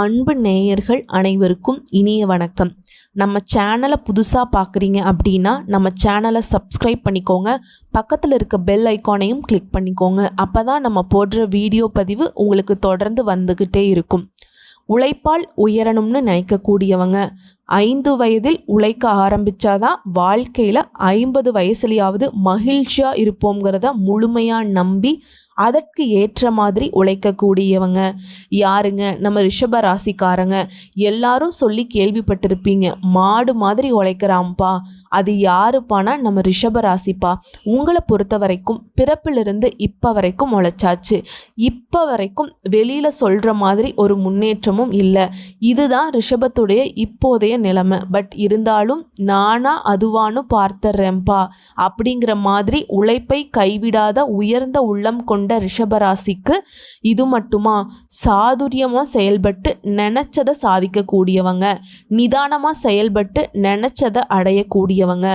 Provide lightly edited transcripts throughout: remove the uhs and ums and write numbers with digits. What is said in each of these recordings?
அன்பு நேயர்கள் அனைவருக்கும் இனிய வணக்கம். நம்ம சேனலை புதுசாக பார்க்குறீங்க அப்படின்னா நம்ம சேனலை சப்ஸ்கிரைப் பண்ணிக்கோங்க. பக்கத்தில் இருக்க பெல் ஐக்கானையும் கிளிக் பண்ணிக்கோங்க. அப்போ தான் நம்ம போடுற வீடியோ பதிவு உங்களுக்கு தொடர்ந்து வந்துக்கிட்டே இருக்கும். உழைப்பால் உயரணும்னு நினைக்கக்கூடியவங்க 5 வயதில் உழைக்க ஆரம்பித்தாதான் வாழ்க்கையில் 50 வயசுலையாவது மகிழ்ச்சியாக இருப்போங்கிறத முழுமையாக நம்பி அதற்கு ஏற்ற மாதிரி உழைக்கக்கூடியவங்க யாருங்க? நம்ம ரிஷப ராசிக்காரங்க. எல்லாரும் சொல்லி கேள்விப்பட்டிருப்பீங்க, மாடு மாதிரி உழைக்கிறான்ப்பா. அது யாருப்பானா நம்ம ரிஷப ராசிப்பா. உங்களை பொறுத்த வரைக்கும் பிறப்பிலிருந்து இப்போ வரைக்கும் உழைச்சாச்சு. இப்போ வரைக்கும் வெளியில் சொல்கிற மாதிரி ஒரு முன்னேற்றமும் இல்லை. இதுதான் ரிஷபத்துடைய இப்போதைய நிலைமை. பட் இருந்தாலும் நானா அதுவானு பார்த்துறேன்ப்பா அப்படிங்கிற மாதிரி உழைப்பை கைவிடாத உயர்ந்த உள்ளம் கொண்ட ரிஷபராசிக்கு இது மட்டுமா? சாதுரியமாக செயல்பட்டு நினைச்சதை சாதிக்கக்கூடியவங்க, நிதானமாக செயல்பட்டு நினைச்சதை அடையக்கூடியவங்க,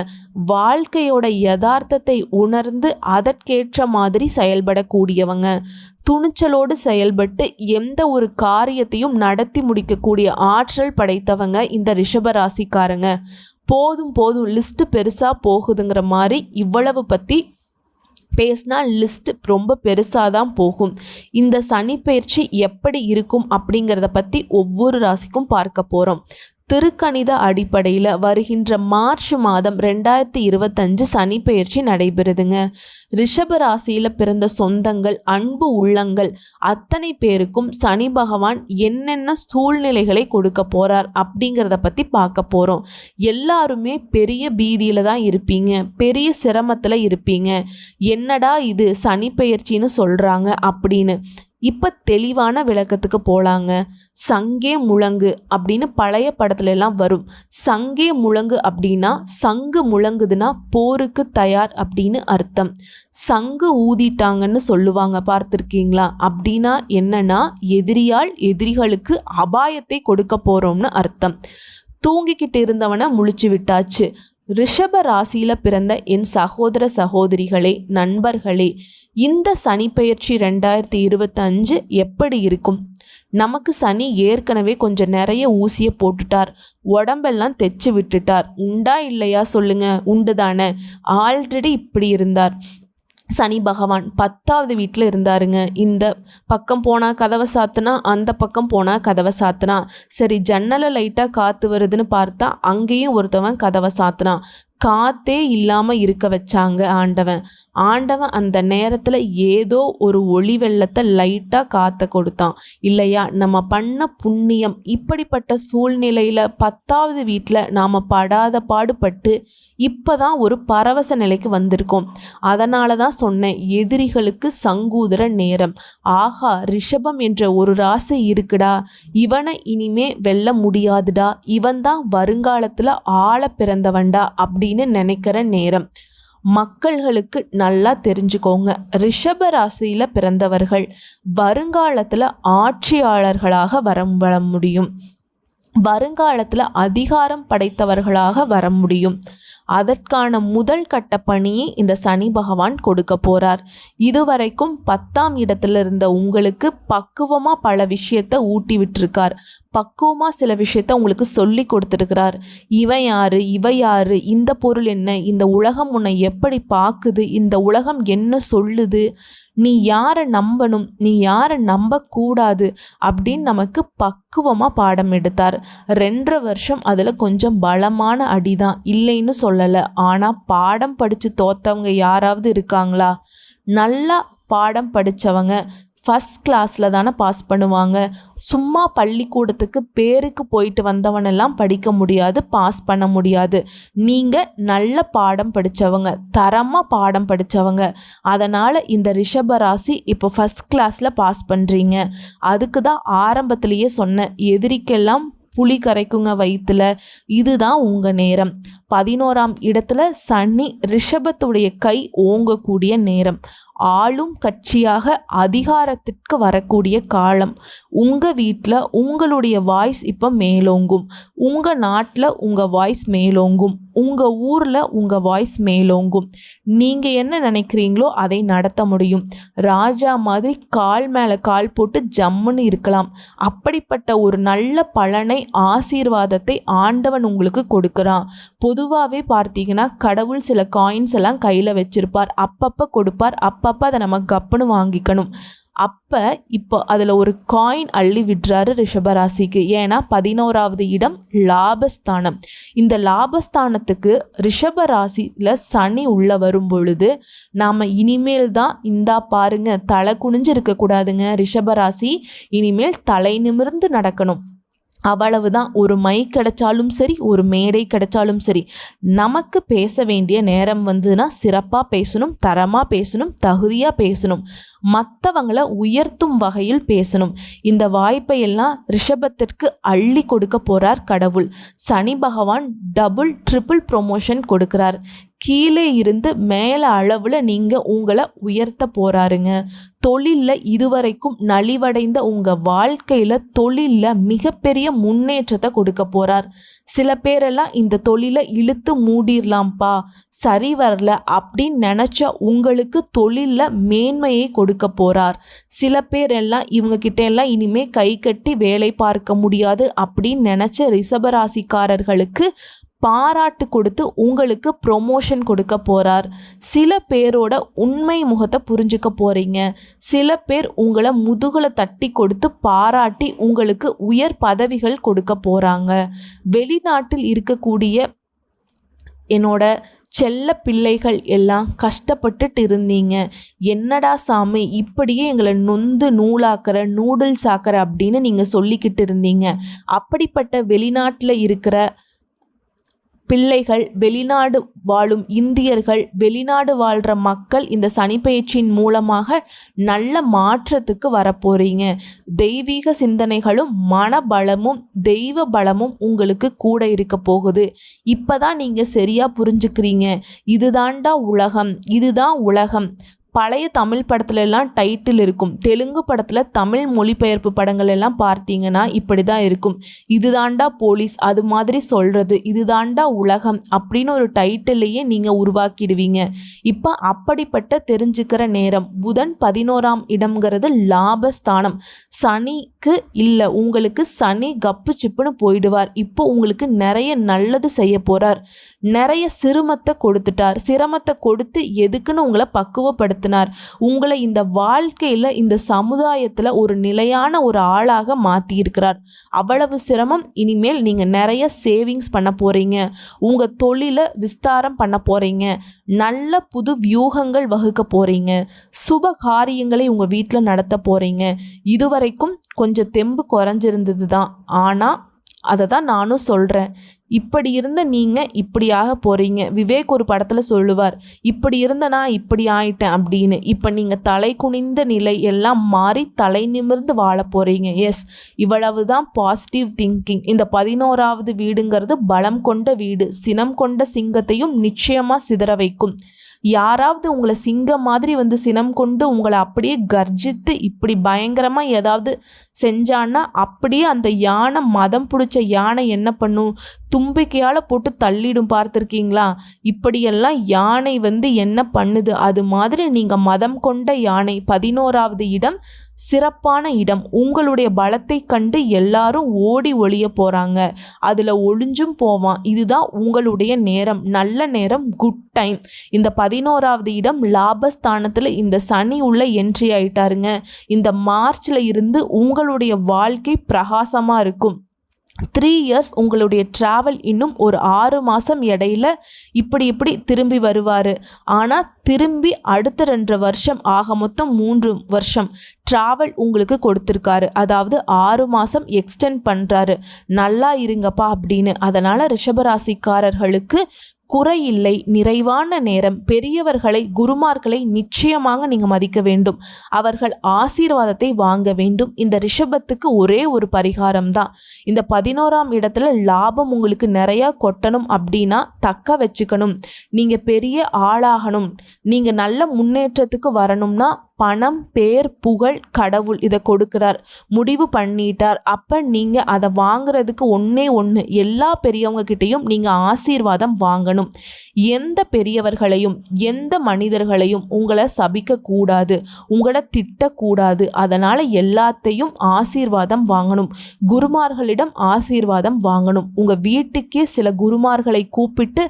வாழ்க்கையோட யதார்த்தத்தை உணர்ந்து அதற்கேற்ற மாதிரி செயல்படக்கூடியவங்க, துணிச்சலோடு செயல்பட்டு எந்த ஒரு காரியத்தையும் நடத்தி முடிக்கக்கூடிய ஆற்றல் படைத்தவங்க இந்த ரிஷபராசிக்காரங்க. போதும் போதும் லிஸ்ட்டு பெருசாக போகுதுங்கிற மாதிரி இவ்வளவு பற்றி பேசினா லிஸ்ட் ரொம்ப பெருசாக தான் போகும். இந்த சனி பயிற்சி எப்படி இருக்கும் அப்படிங்கிறத பற்றி ஒவ்வொரு ராசிக்கும் பார்க்க போகிறோம். திருக்கணித அடிப்படையில் வருகின்ற மார்ச் மாதம் 2025 சனி பயிற்சி நடைபெறுதுங்க. ரிஷப ராசியில் பிறந்த சொந்தங்கள், அன்பு உள்ளங்கள் அத்தனை பேருக்கும் சனி பகவான் என்னென்ன சூழ்நிலைகளை கொடுக்க போகிறார் அப்படிங்கிறத பற்றி பார்க்க போகிறோம். எல்லாருமே பெரிய பீதியில் தான் இருப்பீங்க, பெரிய சிரமத்தில் இருப்பீங்க. என்னடா இது சனி பயிற்சின்னு சொல்கிறாங்க அப்படின்னு. இப்போ தெளிவான விளக்கத்துக்கு போகலாங்க. சங்கே முழங்கு அப்படின்னு பழைய படத்துல எல்லாம் வரும். சங்கே முழங்கு அப்படின்னா சங்கு முழங்குதுன்னா போருக்கு தயார் அப்படின்னு அர்த்தம். சங்கு ஊதிட்டாங்கன்னு சொல்லுவாங்க, பார்த்துருக்கீங்களா? அப்படின்னா என்னன்னா எதிரிகளுக்கு அபாயத்தை கொடுக்க போகிறோம்னு அர்த்தம். தூங்கிக்கிட்டு இருந்தவனை முழிச்சு விட்டாச்சு. ரிஷப ராசியில் பிறந்த என் சகோதர சகோதரிகளே, நண்பர்களே, இந்த சனி பயிற்சி 2025 எப்படி இருக்கும்? நமக்கு சனி ஏற்கனவே கொஞ்சம் நிறைய ஊசியை போட்டுட்டார், உடம்பெல்லாம் தைச்சு விட்டுட்டார். உண்டா இல்லையா சொல்லுங்க? உண்டு தானே. ஆல்ரெடி இப்படி இருந்தார் சனி பகவான். 10வது வீட்டில் இருந்தாருங்க. இந்த பக்கம் போனால் கதவை சாத்துனா, அந்த பக்கம் போனால் கதவை சாத்துனா. சரி, ஜன்னலை லைட்டாக காற்று வருதுன்னு பார்த்தா அங்கேயும் ஒருத்தவன் கதவை சாத்துனான். காற்றே இல்லாமல் இருக்க வச்சாங்க ஆண்டவன் அந்த நேரத்தில் ஏதோ ஒரு ஒளி வெள்ளத்தை லைட்டாக காற்ற கொடுத்தான் இல்லையா? நம்ம பண்ண புண்ணியம். இப்படிப்பட்ட சூழ்நிலையில் 10வது வீட்டில் நாம் படாத பாடுபட்டு இப்போ தான் ஒரு பரவச நிலைக்கு வந்திருக்கோம். அதனால தான் சொன்னேன், எதிரிகளுக்கு சங்கூதர நேரம். ஆஹா, ரிஷபம் என்ற ஒரு ராசி இருக்குடா, இவனை இனிமே வெல்ல முடியாதுடா, இவன் தான் வருங்காலத்தில் ஆள பிறந்தவன்டா அப்படின்னு நினைக்கிற நேரம். மக்கள்களுக்கு நல்லா தெரிஞ்சுக்கோங்க, ரிஷப ராசியில் பிறந்தவர்கள் வருங்காலத்தில் ஆட்சியாளர்களாக வர முடியும். வருங்காலத்தில் அதிகாரம் படைத்தவர்களாக வர முடியும். அதற்கான முதல் கட்ட பணியை இந்த சனி பகவான் கொடுக்க போகிறார். இதுவரைக்கும் 10ஆம் இடத்துல இருந்த உங்களுக்கு பக்குவமாக பல விஷயத்தை ஊட்டி விட்டுருக்கார். பக்குவமாக சில விஷயத்த உங்களுக்கு சொல்லி கொடுத்துருக்கிறார். இவன் யாரு, இவ யாரு, இந்த பொருள் என்ன, இந்த உலகம் உன்னை எப்படி பார்க்குது, இந்த உலகம் என்ன சொல்லுது, நீ யாரை நம்பணும், நீ யாரை நம்பக்கூடாது அப்படின்னு நமக்கு பக்குவமாக பாடம் எடுத்தார். 2.5 வருஷம் அதில் கொஞ்சம் பலமான அடிதான், இல்லைன்னு சொல்லலை. ஆனால் பாடம் படித்து தோற்றவங்க யாராவது இருக்காங்களா? நல்லா பாடம் படித்தவங்க ஃபஸ்ட் கிளாஸில் தானே பாஸ் பண்ணுவாங்க. சும்மா பள்ளிக்கூடத்துக்கு பேருக்கு போயிட்டு வந்தவனெல்லாம் படிக்க முடியாது, பாஸ் பண்ண முடியாது. நீங்கள் நல்ல பாடம் படித்தவங்க, தரமாக பாடம் படித்தவங்க. அதனால் இந்த ரிஷப ராசி இப்போ ஃபஸ்ட் கிளாஸில் பாஸ் பண்ணுறீங்க. அதுக்கு தான் ஆரம்பத்திலேயே சொன்னேன், எதிரிக்கெல்லாம் புளி கரைக்குங்க வயிற்றுல. இதுதான் உங்கள் நேரம். 11ஆம் இடத்துல சனி, ரிஷபத்துடைய கை ஓங்கக்கூடிய நேரம். ஆளும் கட்சியாக அதிகாரத்திற்கு வரக்கூடிய காலம். உங்கள் வீட்டில் உங்களுடைய வாய்ஸ் இப்போ மேலோங்கும். உங்கள் நாட்டில் உங்கள் வாய்ஸ் மேலோங்கும். உங்கள் ஊரில் உங்கள் வாய்ஸ் மேலோங்கும். நீங்கள் என்ன நினைக்கிறீங்களோ அதை நடத்த முடியும். ராஜா மாதிரி கால் மேலே கால் போட்டு ஜம்முன்னு இருக்கலாம். அப்படிப்பட்ட ஒரு நல்ல பலனை, ஆசீர்வாதத்தை ஆண்டவன் உங்களுக்கு கொடுக்குறான். பொதுவாகவே பார்த்தீங்கன்னா கடவுள் சில காயின்ஸ் எல்லாம் கையில் வச்சிருப்பார். அப்பப்போ கொடுப்பார். அப்பப்போ அதை நம்ம கப்புன்னு வாங்கிக்கணும். இப்போ அதில் ஒரு காயின் அள்ளி விடுறாரு ரிஷபராசிக்கு. ஏன்னா 11வது இடம் லாபஸ்தானம். இந்த லாபஸ்தானத்துக்கு ரிஷபராசியில் சனி உள்ள வரும் பொழுது நாம் இனிமேல் தான் இந்தா பாருங்க, தலை குனிஞ்சு இருக்கக்கூடாதுங்க. ரிஷபராசி இனிமேல் தலை நிமிர்ந்து நடக்கணும். அவ்வளவுதான். ஒரு மைக் கிடைச்சாலும் சரி, ஒரு மேடை கிடைச்சாலும் சரி, நமக்கு பேச வேண்டிய நேரம் வந்ததுன்னா சிறப்பாக பேசணும், தரமாக பேசணும், தகுதியாக பேசணும், மற்றவங்களை உயர்த்தும் வகையில் பேசணும். இந்த வாய்ப்பை எல்லாம் ரிஷபத்திற்கு அள்ளி கொடுக்க போகிறார் கடவுள். சனி பகவான் டபுள் ட்ரிபிள் ப்ரொமோஷன் கொடுக்குறார். கீழே இருந்து மேலே அளவில் நீங்கள் உங்களை உயர்த்த போகிறாருங்க. தொழிலில் இதுவரைக்கும் நலிவடைந்த உங்கள் வாழ்க்கையில் தொழிலில் மிகப்பெரிய முன்னேற்றத்தை கொடுக்க போகிறார். சில பேரெல்லாம் இந்த தொழிலை இழுத்து மூடிடலாம்ப்பா, சரி வரல அப்படின்னு நினச்ச உங்களுக்கு தொழிலில் மேன்மையை கொடுக்க போகிறார். சில பேரெல்லாம் இவங்ககிட்ட எல்லாம் இனிமேல் கை கட்டி வேலை பார்க்க முடியாது அப்படின்னு நினச்ச ரிஷபராசிக்காரர்களுக்கு பாராட்டு கொடுத்து உங்களுக்கு ப்ரொமோஷன் கொடுக்க போகிறார். சில பேரோட உண்மை முகத்தை புரிஞ்சுக்க போகிறீங்க. சில பேர் உங்களை முதுகலை தட்டி கொடுத்து பாராட்டி உங்களுக்கு உயர் பதவிகள் கொடுக்க போகிறாங்க. வெளிநாட்டில் இருக்கக்கூடிய என்னோட செல்ல பிள்ளைகள் எல்லாம் கஷ்டப்பட்டுட்டு இருந்தீங்க. என்னடா சாமி இப்படியே எங்களை நொந்து நூலாக்கிற, நூடுல்ஸ் ஆக்கிற அப்படின்னு நீங்கள் சொல்லிக்கிட்டு இருந்தீங்க. அப்படிப்பட்ட வெளிநாட்டில் இருக்கிற பிள்ளைகள், வெளிநாடு வாழும் இந்தியர்கள், வெளிநாடு வாழ்கிற மக்கள் இந்த சனிப்பெயர்ச்சியின் மூலமாக நல்ல மாற்றத்துக்கு வரப்போகிறீங்க. தெய்வீக சிந்தனைகளும் மனபலமும் தெய்வ பலமும் உங்களுக்கு கூட இருக்க போகுது. இப்போ தான் நீங்கள் சரியாக புரிஞ்சுக்கிறீங்க. இதுதான்டா உலகம், இதுதான் உலகம். பழைய தமிழ் படத்துல எல்லாம் டைட்டில் இருக்கும். தெலுங்கு படத்தில் தமிழ் மொழிபெயர்ப்பு படங்கள் எல்லாம் பார்த்தீங்கன்னா இப்படி தான் இருக்கும். இதுதாண்டா போலீஸ், அது மாதிரி சொல்கிறது, இதுதாண்டா உலகம் அப்படின்னு ஒரு டைட்டிலையே நீங்கள் உருவாக்கிடுவீங்க. இப்போ அப்படிப்பட்ட தெரிஞ்சுக்கிற நேரம். புதன் 11ஆம் இடம்ங்கிறது லாபஸ்தானம். சனிக்கு இல்லை, உங்களுக்கு சனி கப்பு சிப்புன்னு போயிடுவார். இப்போ உங்களுக்கு நிறைய நல்லது செய்ய போகிறார். நிறைய சிரமத்தை கொடுத்துட்டார். சிரமத்தை கொடுத்து எதுக்குன்னு உங்களை பக்குவப்படுத்த உங்களை இந்த வாழ்க்கையில், இந்த சமுதாயத்தில் ஒரு நிலையான ஒரு ஆளாக மாற்றி இருக்கிறார். அவ்வளவு சிரமம். இனிமேல் நீங்கள் நிறைய சேவிங்ஸ் பண்ண போகிறீங்க. உங்கள் தொழிலை விஸ்தாரம் பண்ண போகிறீங்க. நல்ல புது வியூகங்கள் வகுக்க போகிறீங்க. சுப காரியங்களை உங்கள் வீட்டில் நடத்த போகிறீங்க. இதுவரைக்கும் கொஞ்சம் தெம்பு குறைஞ்சிருந்தது தான், ஆனால் அதை தான் நானும் சொல்கிறேன். இப்படி இருந்த நீங்கள் இப்படியாக போகிறீங்க. விவேக் ஒரு படத்தில் சொல்லுவார், இப்படி இருந்த நான் இப்படி ஆயிட்டேன் அப்படின்னு. இப்போ நீங்கள் தலை குனிந்த நிலை எல்லாம் மாறி தலை நிமிர்ந்து வாழ போகிறீங்க. எஸ், இவ்வளவு தான் பாசிட்டிவ் திங்கிங். இந்த 11வது வீடுங்கிறது பலம் கொண்ட வீடு. சினம் கொண்ட சிங்கத்தையும் நிச்சயமாக சிதற வைக்கும். யாராவது உங்களை சிங்கம் மாதிரி வந்து சினம் கொண்டு உங்களை அப்படியே கர்ஜித்து இப்படி பயங்கரமாக ஏதாவது செஞ்சான்னா அப்படியே அந்த யானை, மதம் பிடிச்ச யானை என்ன பண்ணும்? தும்பிக்கையால் போட்டு தள்ளிடும். பார்த்துருக்கீங்களா? இப்படியெல்லாம் யானை வந்து என்ன பண்ணுது? அது மாதிரி நீங்கள் மதம் கொண்ட யானை. 11வது இடம் சிறப்பான இடம். உங்களுடைய பலத்தை கண்டு எல்லாரும் ஓடி ஒளிய போகிறாங்க. அதில் ஒளிஞ்சும் போவான். இதுதான் உங்களுடைய நேரம், நல்ல நேரம், குட் டைம். இந்த 11வது இடம் லாபஸ்தானத்தில் இந்த சனி உள்ள என்ட்ரி ஆயிட்டாருங்க. இந்த மார்ச்சில் இருந்து உங்களுடைய வாழ்க்கை பிரகாசமாக இருக்கும். 3 இயர்ஸ் உங்களுடைய ட்ராவல். இன்னும் ஒரு 6 மாதம் இடையில இப்படி திரும்பி வருவார். ஆனால் திரும்பி அடுத்த 2 வருஷம், ஆக மொத்தம் 3 வருஷம் ட்ராவல் உங்களுக்கு கொடுத்துருக்காரு. அதாவது 6 மாதம் எக்ஸ்டெண்ட் பண்ணுறாரு. நல்லா இருங்கப்பா அப்படின்னு. அதனால் ரிஷபராசிக்காரர்களுக்கு குறையில்லை, நிறைவான நேரம். பெரியவர்களை, குருமார்களை நிச்சயமாக நீங்கள் மதிக்க வேண்டும். அவர்கள் ஆசீர்வாதத்தை வாங்க வேண்டும். இந்த ரிஷபத்துக்கு ஒரே ஒரு பரிகாரம் தான். இந்த 11ஆம் இடத்துல லாபம் உங்களுக்கு நிறையா கொட்டணும் அப்படின்னா தக்க வச்சுக்கணும். நீங்கள் பெரிய ஆளாகணும், நீங்கள் நல்ல முன்னேற்றத்துக்கு வரணும்னா பணம், பேர், புகழ் கடவுள் இதை கொடுக்குறார், முடிவு பண்ணிட்டார். அப்போ நீங்கள் அதை வாங்குறதுக்கு ஒன்று எல்லா பெரியவங்க கிட்டேயும் நீங்கள் ஆசீர்வாதம் வாங்கணும். எந்த பெரியவர்களையும் எந்த மனிதர்களையும் உங்களை சபிக்கக்கூடாது, உங்களை திட்டக்கூடாது. அதனால் எல்லாத்தையும் ஆசீர்வாதம் வாங்கணும். குருமார்களிடம் ஆசீர்வாதம் வாங்கணும். உங்கள் வீட்டுக்கே சில குருமார்களை கூப்பிட்டு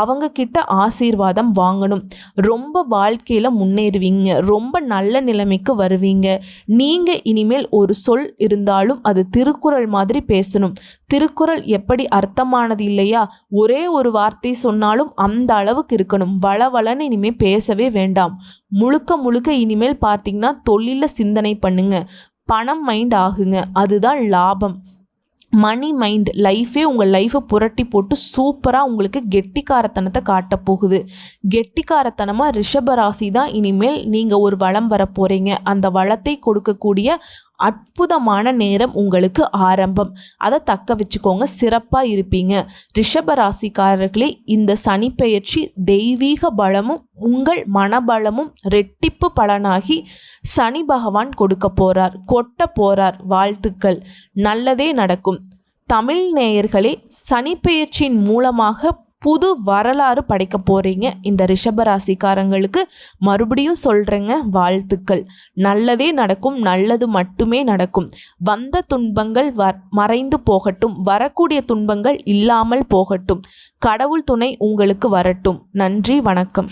அவங்க கிட்ட ஆசீர்வாதம் வாங்கணும். ரொம்ப வாழ்க்கையில் முன்னேறுவீங்க, ரொம்ப நல்ல நிலைமைக்கு வருவீங்க. நீங்கள் இனிமேல் ஒரு சொல் இருந்தாலும் அது திருக்குறள் மாதிரி பேசணும். திருக்குறள் எப்படி அர்த்தமானது இல்லையா? ஒரே ஒரு வார்த்தை சொன்னாலும் அந்த அளவுக்கு இருக்கணும். வளவளன்னு இனிமேல் பேசவே வேண்டாம். முழுக்க இனிமேல் பார்த்தீங்கன்னா தொழிலில் சிந்தனை பண்ணுங்க. பணம் மைண்ட் ஆகுங்க, அதுதான் லாபம். மணி மைண்ட் லைஃபே உங்கள் லைஃப்பை புரட்டி போட்டு சூப்பராக உங்களுக்கு கெட்டிக்காரத்தனத்தை காட்ட போகுது. கெட்டிக்காரத்தனமாக ரிஷபராசி தான் இனிமேல் நீங்கள் ஒரு வளம் வர போகிறீங்க. அந்த வளத்தை கொடுக்கக்கூடிய அற்புதமான நேரம் உங்களுக்கு ஆரம்பம். அதை தக்க வச்சுக்கோங்க, சிறப்பாக இருப்பீங்க. ரிஷபராசிக்காரர்களே, இந்த சனி பெயர்ச்சி தெய்வீக பலமும் உங்கள் மனபலமும் ரெட்டிப்பு பலனாகி சனி பகவான் கொடுக்க போகிறார், கொட்ட போகிறார். வாழ்த்துக்கள், நல்லதே நடக்கும். தமிழ் நேயர்களே, சனி பெயர்ச்சியின் மூலமாக புது வரலாறு படைக்க போகிறீங்க. இந்த ரிஷபராசிக்காரங்களுக்கு மறுபடியும் சொல்கிறேங்க, வாழ்த்துக்கள். நல்லதே நடக்கும், நல்லது மட்டுமே நடக்கும். வந்த துன்பங்கள் மறைந்து போகட்டும், வரக்கூடிய துன்பங்கள் இல்லாமல் போகட்டும். கடவுள் துணை உங்களுக்கு வரட்டும். நன்றி, வணக்கம்.